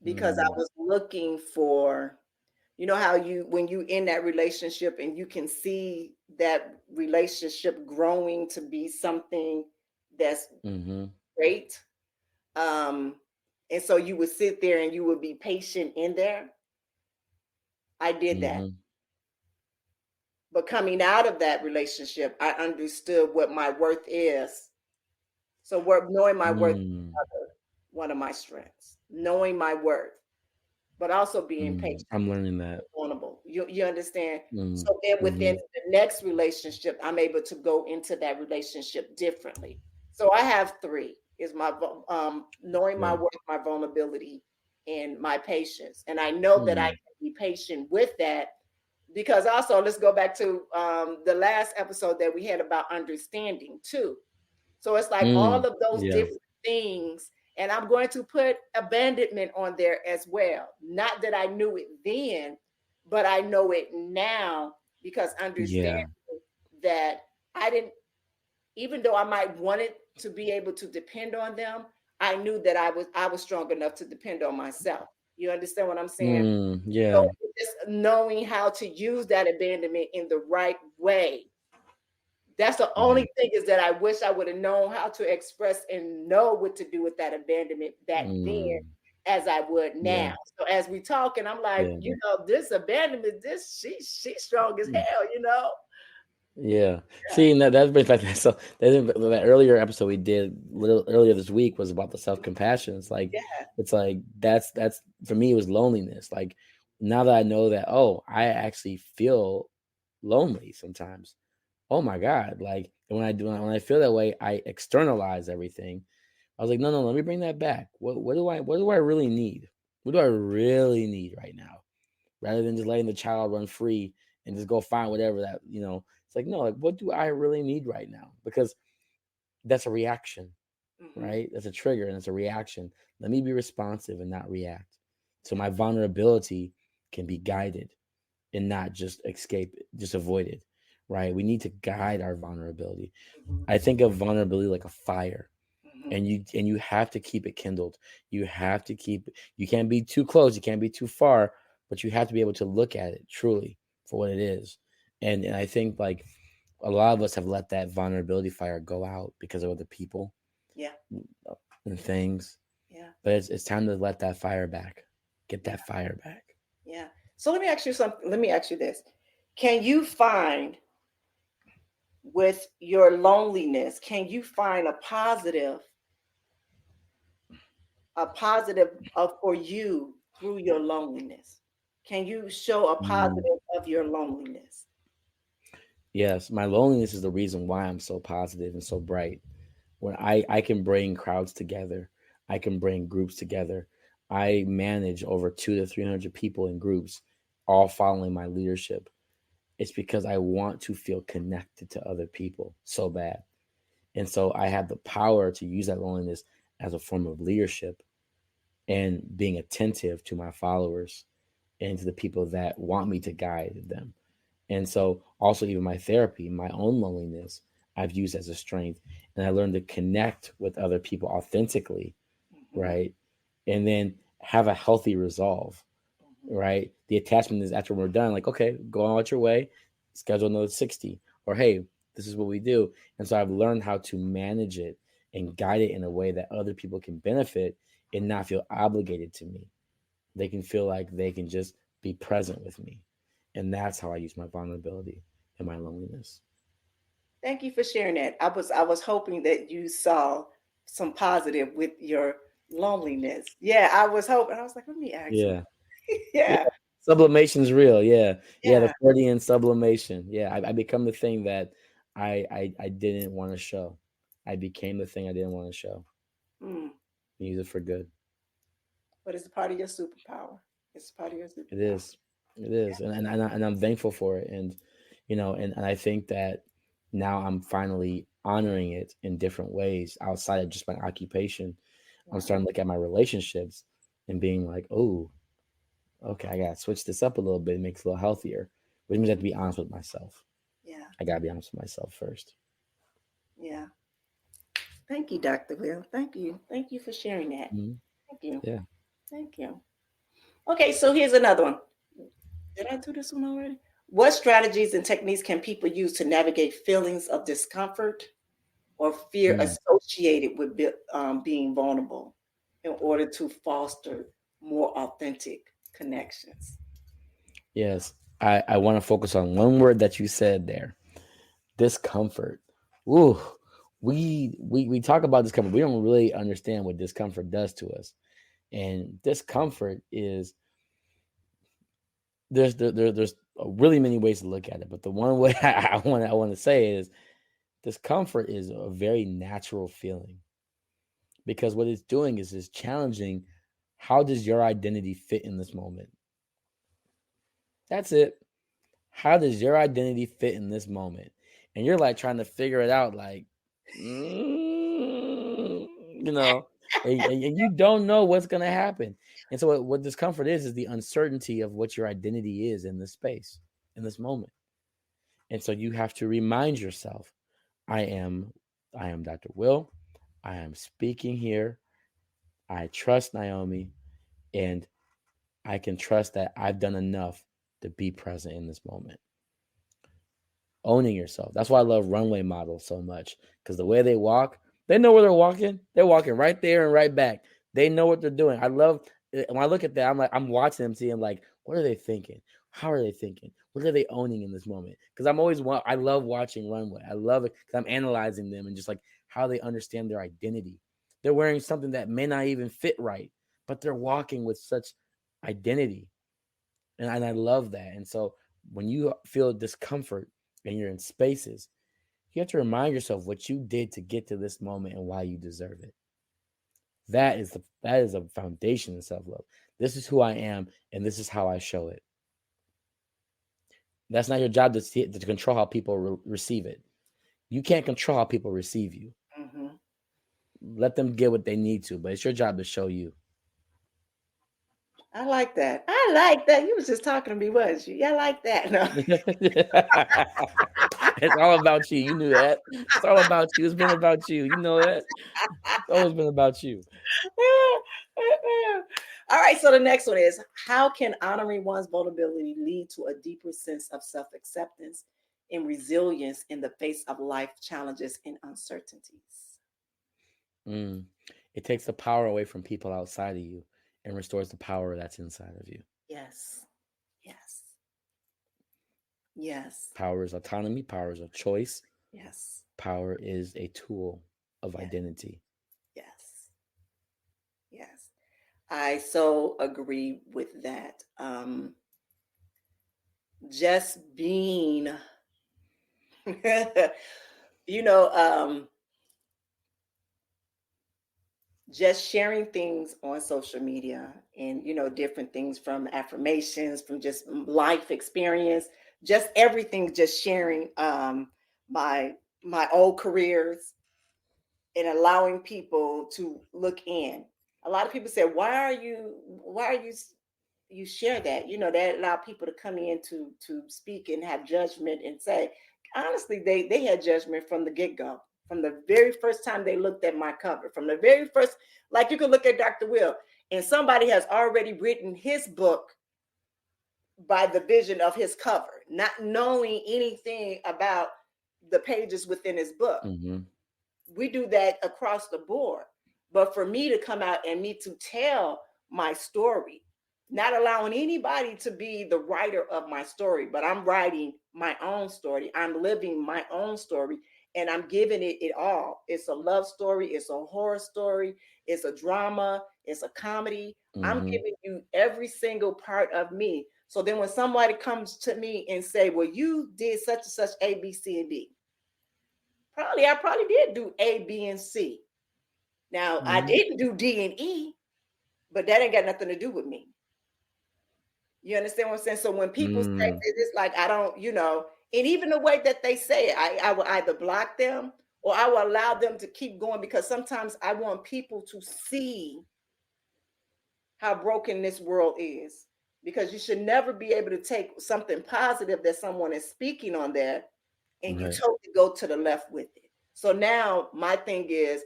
because I was looking for, how when you in that relationship and you can see that relationship growing to be something that's great. And so you would sit there and you would be patient in there. I did that. But coming out of that relationship, I understood what my worth is. So knowing my worth is one of my strengths, knowing my worth, but also being patient. I'm learning that. Vulnerable. You understand? So then within the next relationship, I'm able to go into that relationship differently. So I have 3 is my knowing my worth, my vulnerability, and my patience. And I know that I can be patient with that. Because also, let's go back to the last episode that we had about understanding too. So it's like all of those different things. And I'm going to put abandonment on there as well. Not that I knew it then, but I know it now because understanding that I didn't, even though I might want it to be able to depend on them, I knew that I was strong enough to depend on myself. You understand what I'm saying? Yeah. So just knowing how to use that abandonment in the right way. That's the only thing, is that I wish I would have known how to express and know what to do with that abandonment back then as I would now. Yeah. So as we talk, and I'm like, Yeah. this abandonment, she's strong as hell. Yeah. See, and that brings back that. So that earlier episode we did little earlier this week was about the self-compassion. It's like that's for me, it was loneliness. Like now that I know that, oh, I actually feel lonely sometimes. Oh my God. Like when I feel that way, I externalize everything. I was like, no, let me bring that back. What do I really need? What do I really need right now? Rather than just letting the child run free and just go find whatever that, it's like, no, like, what do I really need right now? Because that's a reaction, right? That's a trigger and it's a reaction. Let me be responsive and not react. So my vulnerability can be guided and not just just avoided, right? We need to guide our vulnerability. I think of vulnerability like a fire. And you have to keep it kindled. You can't be too close, you can't be too far, but you have to be able to look at it truly for what it is. And I think like a lot of us have let that vulnerability fire go out because of other people and things. But it's time to let that fire back. Get that fire back. Yeah. So let me ask you something. Let me ask you this. Can you find, with your loneliness, can you find a positive for you through your loneliness? Can you show a positive of your loneliness? Yes, my loneliness is the reason why I'm so positive and so bright. When I can bring crowds together, I can bring groups together. I manage over 200 to 300 people in groups, all following my leadership. It's because I want to feel connected to other people so bad. And so I have the power to use that loneliness as a form of leadership and being attentive to my followers and to the people that want me to guide them. And so also even my therapy, my own loneliness, I've used as a strength. And I learned to connect with other people authentically, right? And then have a healthy resolve, right? The attachment is after we're done, like, okay, go on out your way, schedule another 60. Or hey, this is what we do. And so I've learned how to manage it and guide it in a way that other people can benefit and not feel obligated to me. They can feel like they can just be present with me. And that's how I use my vulnerability and my loneliness. Thank you for sharing that. I was hoping that you saw some positive with your loneliness. Yeah, I was hoping. I was like, let me ask him. Yeah. Yeah. Sublimation's real. Yeah. The Yeah. Freudian sublimation. Yeah. I become the thing that I didn't want to show. I became the thing I didn't want to show. Use it for good. But it's a part of your superpower. It's part of your superpower. It is. It is. And I'm thankful for it. And, and I think that now I'm finally honoring it in different ways outside of just my occupation. I'm starting to look at my relationships and being like, oh, okay, I gotta switch this up a little bit. It makes it a little healthier, which means I have to be honest with myself. Yeah. I gotta be honest with myself first. Yeah. Thank you, Dr. Will. Thank you. Thank you for sharing that. Thank you. Yeah. Thank you. Okay, so here's another one. Did I do this one already? What strategies and techniques can people use to navigate feelings of discomfort or fear associated with being vulnerable in order to foster more authentic connections? Yes. I want to focus on one word that you said there. Discomfort. Ooh. We talk about discomfort. We don't really understand what discomfort does to us. And discomfort is there's really many ways to look at it, but the one way I want to say is discomfort is a very natural feeling, because what it's doing is challenging how does your identity fit in this moment. That's it. How does your identity fit in this moment? And you're like trying to figure it out, like, and you don't know what's going to happen. And so what discomfort is the uncertainty of what your identity is in this space, in this moment. And so you have to remind yourself, I am Dr. Will. I am speaking here I trust Nyomi, and I can trust that I've done enough to be present in this moment. Owning yourself. That's why I love runway models so much, because the way they walk, they know where they're walking. They're walking right there and right back. They know what they're doing. I love when I look at that. I'm watching them, seeing like, what are they thinking? How are they thinking? What are they owning in this moment? Because I love watching runway. I love it because I'm analyzing them and just like how they understand their identity. They're wearing something that may not even fit right, but they're walking with such identity, and I love that. And so when you feel discomfort and you're in spaces, you have to remind yourself what you did to get to this moment and why you deserve it. That is a foundation of self-love. This is who I am, and this is how I show it. That's not your job to control how people receive it. You can't control how people receive you. Mm-hmm. Let them get what they need to, but it's your job to show you. I like that. I like that. You was just talking to me, wasn't you? Yeah, I like that. No. It's all about you. You knew that. It's all about you. It's been about you. You know that. It's always been about you. All right. So the next one is, how can honoring one's vulnerability lead to a deeper sense of self-acceptance and resilience in the face of life challenges and uncertainties? It takes the power away from people outside of you and restores the power that's inside of you. Yes. Yes. Yes. Power is autonomy. Power is a choice. Yes. Power is a tool of identity. Yes. Yes. I so agree with that. Just being, just sharing things on social media and, different things from affirmations, from just life experience, just everything, just sharing my old careers and allowing people to look in. A lot of people say, why are you share that? That allow people to come in to speak and have judgment and say, honestly, they had judgment from the get-go, from the very first time they looked at my cover, from the very first, like you could look at Dr. Will, and somebody has already written his book by the vision of his cover, not knowing anything about the pages within his book. Mm-hmm. We do that across the board. But for me to come out and me to tell my story, not allowing anybody to be the writer of my story, but I'm writing my own story. I'm living my own story, and I'm giving it all. It's a love story. It's a horror story. It's a drama. It's a comedy. Mm-hmm. I'm giving you every single part of me. So then when somebody comes to me and say, well, you did such and such A, B, C, and D. I probably did do A, B, and C. Now, I didn't do D and E, but that ain't got nothing to do with me. You understand what I'm saying? So when people say it's like, I don't, and even the way that they say it, I will either block them or I will allow them to keep going, because sometimes I want people to see how broken this world is, because you should never be able to take something positive that someone is speaking on there and you totally go to the left with it. So now my thing is,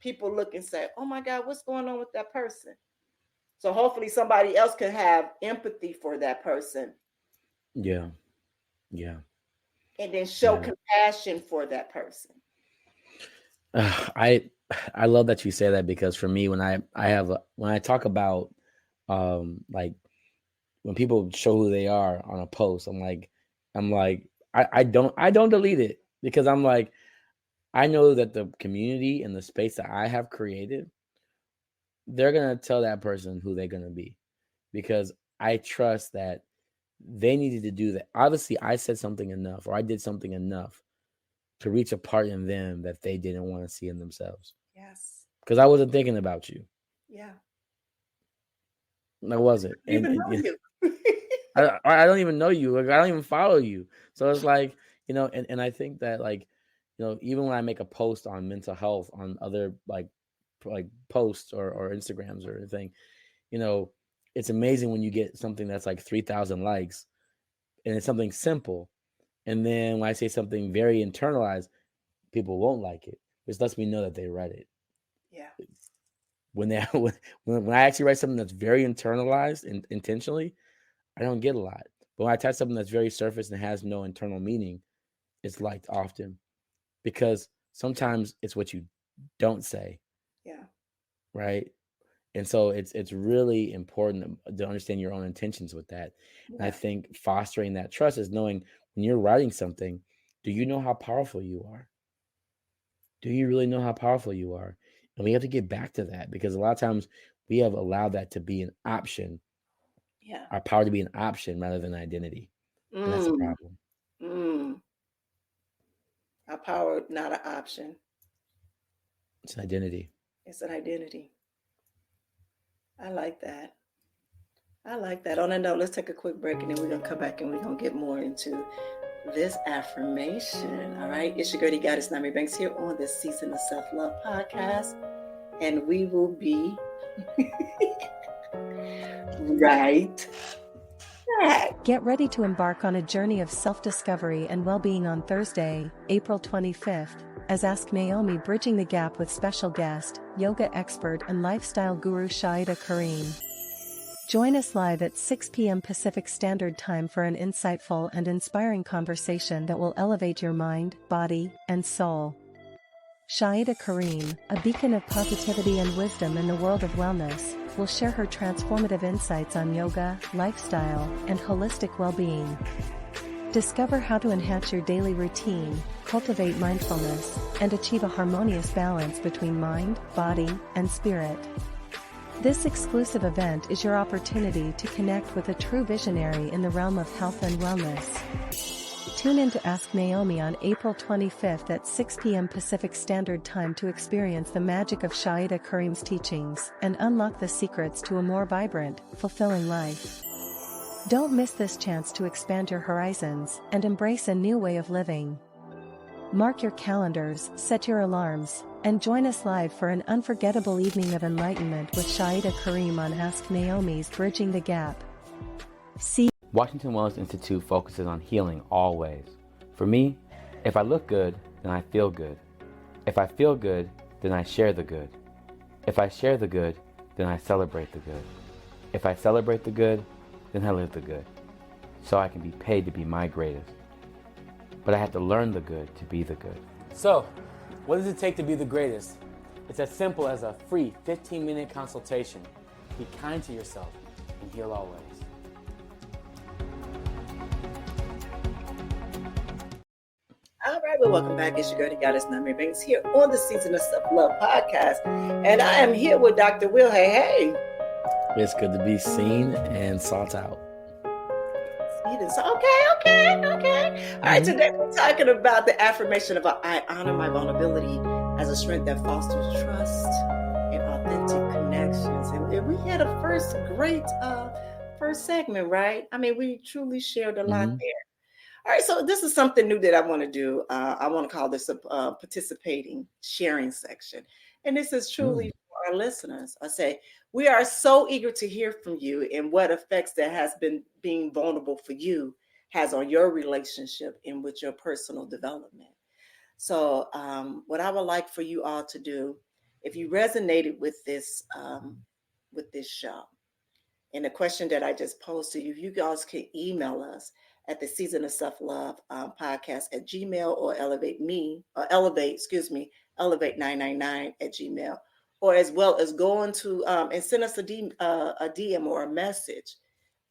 people look and say, oh my God, what's going on with that person? So hopefully somebody else can have empathy for that person. Yeah. Yeah. And then show compassion for that person. I love that you say that, because for me, when I talk about like when people show who they are on a post, I'm like I don't delete it, because I'm like, I know that the community and the space that I have created, they're going to tell that person who they're going to be, because I trust that they needed to do that. Obviously, I said something enough, or I did something enough to reach a part in them that they didn't want to see in themselves. Yes. Because I wasn't thinking about you. Yeah. I wasn't. I don't even know you. I don't even know you. Like, I don't even follow you. So it's like, and I think that, like, even when I make a post on mental health on other like posts or Instagrams or anything, it's amazing when you get something that's like 3,000 likes and it's something simple. And then when I say something very internalized, people won't like it, which lets me know that they read it. Yeah. when I actually write something that's very internalized and intentionally, I don't get a lot. But when I type something that's very surface and has no internal meaning, it's liked often, because sometimes it's what you don't say. Yeah. Right. And so it's really important to understand your own intentions with that. And I think fostering that trust is knowing when you're writing something, do you know how powerful you are? Do you really know how powerful you are? And we have to get back to that, because a lot of times we have allowed that to be an option, Yeah. our power to be an option rather than identity. And that's a problem. Our power, not an option. It's an identity. It's an identity. I like that. On that note, let's take a quick break, and then we're going to come back and we're going to get more into this affirmation. All right. It's your girl, Goddess Nyomi Banks, here on this Season of Self-Love podcast. And we will be right back. Get ready to embark on a journey of self-discovery and well-being on Thursday, April 25th, as Ask Nyomi, bridging the gap with special guest, yoga expert and lifestyle guru Shaida Kareem. Join us live at 6 p.m. Pacific Standard Time for an insightful and inspiring conversation that will elevate your mind, body, and soul. Shaida Kareem, a beacon of positivity and wisdom in the world of wellness, will share her transformative insights on yoga, lifestyle, and holistic well-being. Discover how to enhance your daily routine, cultivate mindfulness, and achieve a harmonious balance between mind, body, and spirit. This exclusive event is your opportunity to connect with a true visionary in the realm of health and wellness. Tune in to Ask Nyomi on April 25th at 6 p.m. Pacific Standard Time to experience the magic of Shaida Kareem's teachings and unlock the secrets to a more vibrant, fulfilling life. Don't miss this chance to expand your horizons and embrace a new way of living. Mark your calendars, set your alarms, and join us live for an unforgettable evening of enlightenment with Shaida Kareem on Ask Nyomi's Bridging the Gap. Washington Wellness Institute focuses on healing always. For me, if I look good, then I feel good. If I feel good, then I share the good. If I share the good, then I celebrate the good. If I celebrate the good, then I live the good. So I can be paid to be my greatest. But I have to learn the good to be the good. So, what does it take to be the greatest? It's as simple as a free 15-minute consultation. Be kind to yourself and heal always. All right, well, welcome back. It's your girl, Goddess Nyomi Banks, here on the Season of Self-Love podcast. And I am here with Dr. Will. Hey. It's good to be seen and sought out. Okay. All right, today we're talking about the affirmation of I honor my vulnerability as a strength that fosters trust and authentic connections. And we had a great first segment, right? I mean, we truly shared a lot there. All right, so this is something new that I want to do. I want to call this a participating sharing section. And this is truly for our listeners. I say, we are so eager to hear from you and what effects that has been being vulnerable for you has on your relationship and with your personal development. So what I would like for you all to do, if you resonated with this show and the question that I just posed to you, you guys can email us at the Season of Self-Love podcast at Gmail, or elevate999 at Gmail, or as well as go into and send us a DM or a message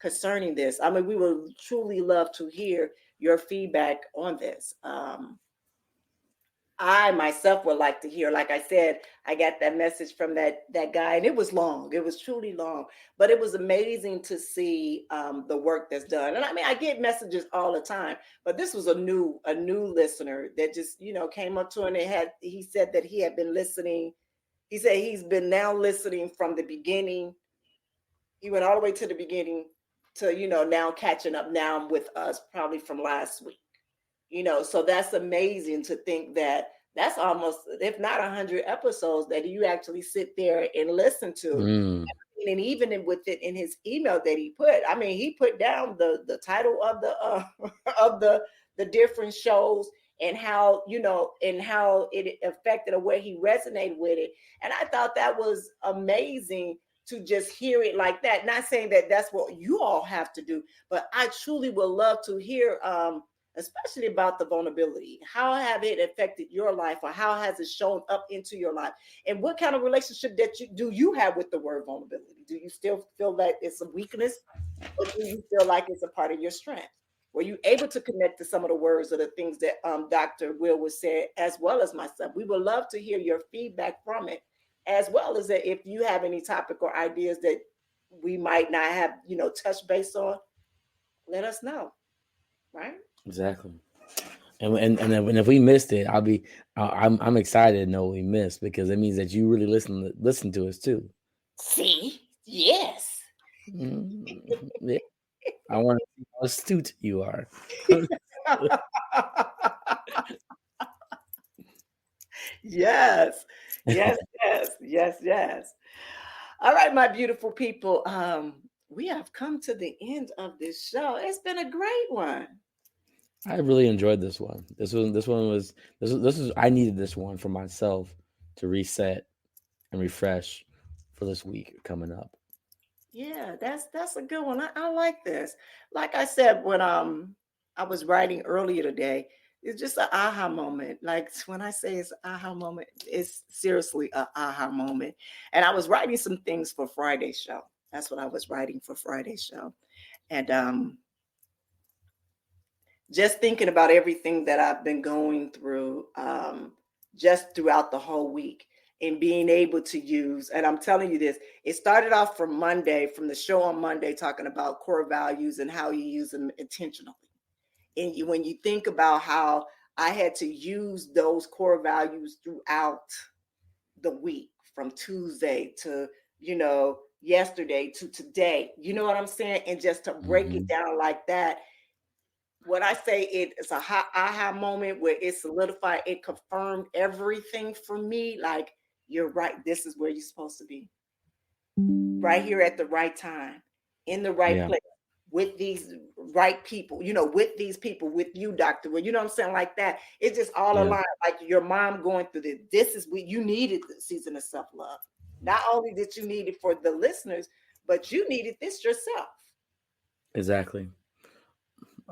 concerning this. I mean, we would truly love to hear your feedback on this. I myself would like to hear, like I said, I got that message from that guy, and it was long. It was truly long, but it was amazing to see the work that's done. And I mean, I get messages all the time, but this was a new listener that just, came up to him and he said that he had been listening. He said he's been now listening from the beginning. He went all the way to the beginning to, now catching up now with us probably from last week. So that's amazing to think that that's almost, if not 100 episodes that you actually sit there and listen to. And even with it in his email that he put, I mean, he put down the title of the of the different shows, and how, and how it affected, or where he resonated with it. And I thought that was amazing to just hear it like that. Not saying that that's what you all have to do, but I truly would love to hear, especially about the vulnerability. How have it affected your life, or how has it shown up into your life? And what kind of relationship do you have with the word vulnerability? Do you still feel that it's a weakness, or do you feel like it's a part of your strength? Were you able to connect to some of the words or the things that Dr. Will was said, as well as myself? We would love to hear your feedback from it, as well as that if you have any topic or ideas that we might not have, touched base on, let us know. Right? Exactly. And if we missed it, I'm excited to know we missed, because it means that you really listen to us too. See, yes. Yeah. I want to see how astute you are. Yes, yes, yes, yes, yes. All right, my beautiful people. We have come to the end of this show. It's been a great one. I really enjoyed this one. This was I needed this one for myself to reset and refresh for this week coming up. Yeah, that's a good one. I like this. Like I said, when I was writing earlier today, it's just an aha moment. Like when I say it's an aha moment, it's seriously an aha moment. And I was writing some things for Friday's show. That's what I was writing for Friday's show. And just thinking about everything that I've been going through, just throughout the whole week, and being able to use, and I'm telling you this, it started off from Monday, from the show on Monday, talking about core values and how you use them intentionally. And when you think about how I had to use those core values throughout the week, from Tuesday to, yesterday to today, you know what I'm saying? And just to break it down like that, when I say it's a aha moment where it solidified, it confirmed everything for me. Like, you're right. This is where you're supposed to be. Right here at the right time, in the right place, with these right people, with these people, with you, Dr. Well, you know what I'm saying? Like that. It's just all aligned. Like your mom going through this. This is what you needed, the season of self-love. Not only did you need it for the listeners, but you needed this yourself. Exactly.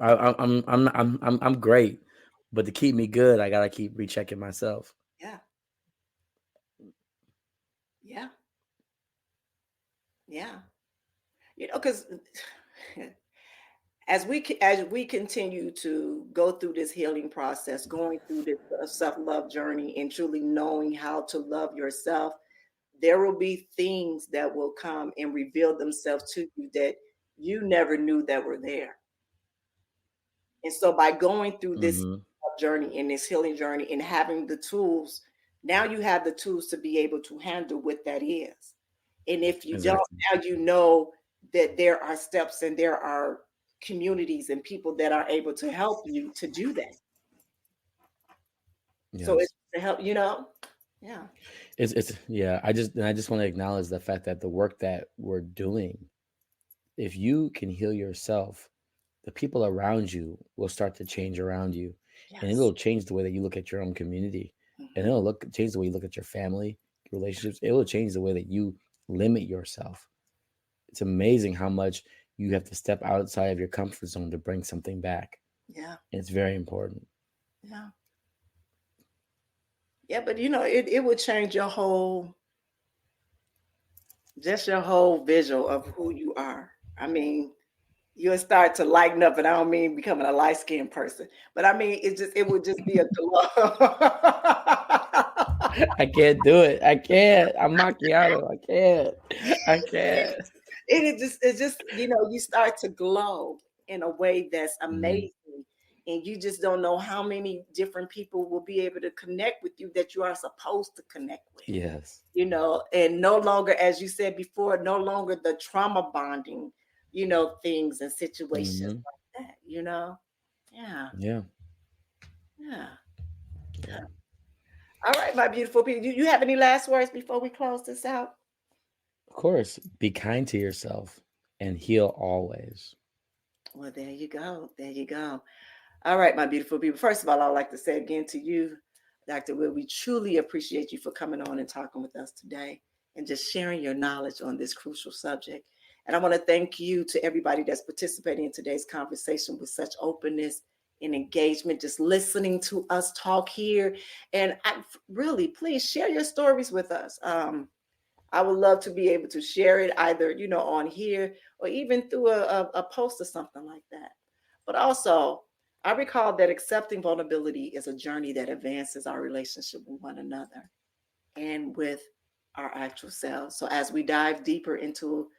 I'm great, but to keep me good, I gotta keep rechecking myself. Yeah. Yeah. Yeah. Because as we continue to go through this healing process, going through this self-love journey, and truly knowing how to love yourself, there will be things that will come and reveal themselves to you that you never knew that were there. And so by going through this journey and this healing journey and having the tools, now you have the tools to be able to handle what that is. And if you don't, now you know that there are steps and there are communities and people that are able to help you to do that. Yes. So it's to help, yeah. It's yeah. I just want to acknowledge the fact that the work that we're doing, if you can heal yourself, the people around you will start to change around you. Yes. And it'll change the way that you look at your own community. And it'll change the way you look at your family, relationships. It will change the way that you limit yourself. It's amazing how much you have to step outside of your comfort zone to bring something back. Yeah. And it's very important. Yeah. Yeah, but it would change your whole visual of who you are. I mean, you'll start to lighten up, and I don't mean becoming a light-skinned person, but I mean it would just be a glow. I can't do it. I can't. I'm macchiato. I can't. It's just you start to glow in a way that's amazing. And you just don't know how many different people will be able to connect with you that you are supposed to connect with. Yes. And no longer, as you said before, no longer the trauma bonding, things and situations like that, Yeah. Yeah. Yeah. Yeah. All right, my beautiful people. Do you have any last words before we close this out? Of course. Be kind to yourself and heal always. Well, there you go. There you go. All right, my beautiful people. First of all, I'd like to say again to you, Dr. Will, we truly appreciate you for coming on and talking with us today and just sharing your knowledge on this crucial subject. And I want to thank you to everybody that's participating in today's conversation with such openness and engagement, just listening to us talk here. And really, please share your stories with us. I would love to be able to share it either, on here or even through a post or something like that. But also, I recall that accepting vulnerability is a journey that advances our relationship with one another and with our actual selves. So as we dive deeper into,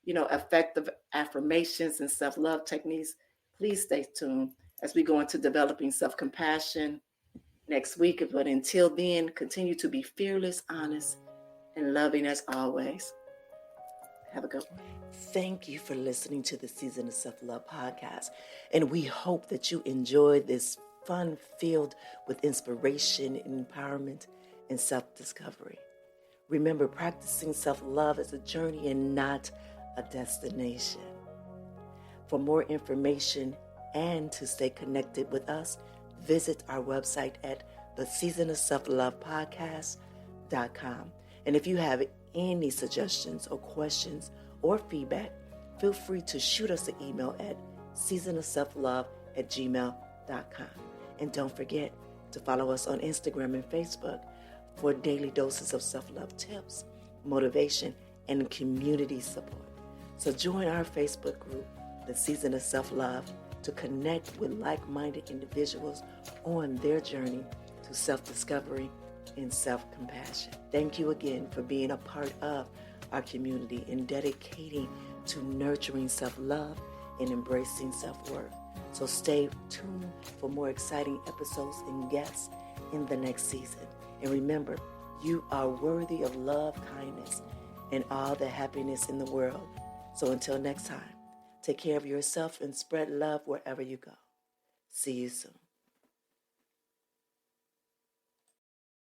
effective affirmations and self-love techniques, please stay tuned as we go into developing self-compassion next week. But until then, continue to be fearless, honest, and loving as always. Have a good one. Thank you for listening to the Season of Self-Love podcast. And we hope that you enjoyed this fun filled with inspiration, empowerment, and self-discovery. Remember, practicing self-love is a journey and not a destination. For more information and to stay connected with us, visit our website at theseasonofselflovepodcast.com. And if you have any suggestions or questions or feedback, feel free to shoot us an email at seasonofselflove@gmail.com. And don't forget to follow us on Instagram and Facebook for daily doses of self-love tips, motivation, and community support. So join our Facebook group, The Season of Self-Love, to connect with like-minded individuals on their journey to self-discovery and self-compassion. Thank you again for being a part of our community and dedicating to nurturing self-love and embracing self-worth. So stay tuned for more exciting episodes and guests in the next season. And remember, you are worthy of love, kindness, and all the happiness in the world. So until next time, take care of yourself and spread love wherever you go. See you soon.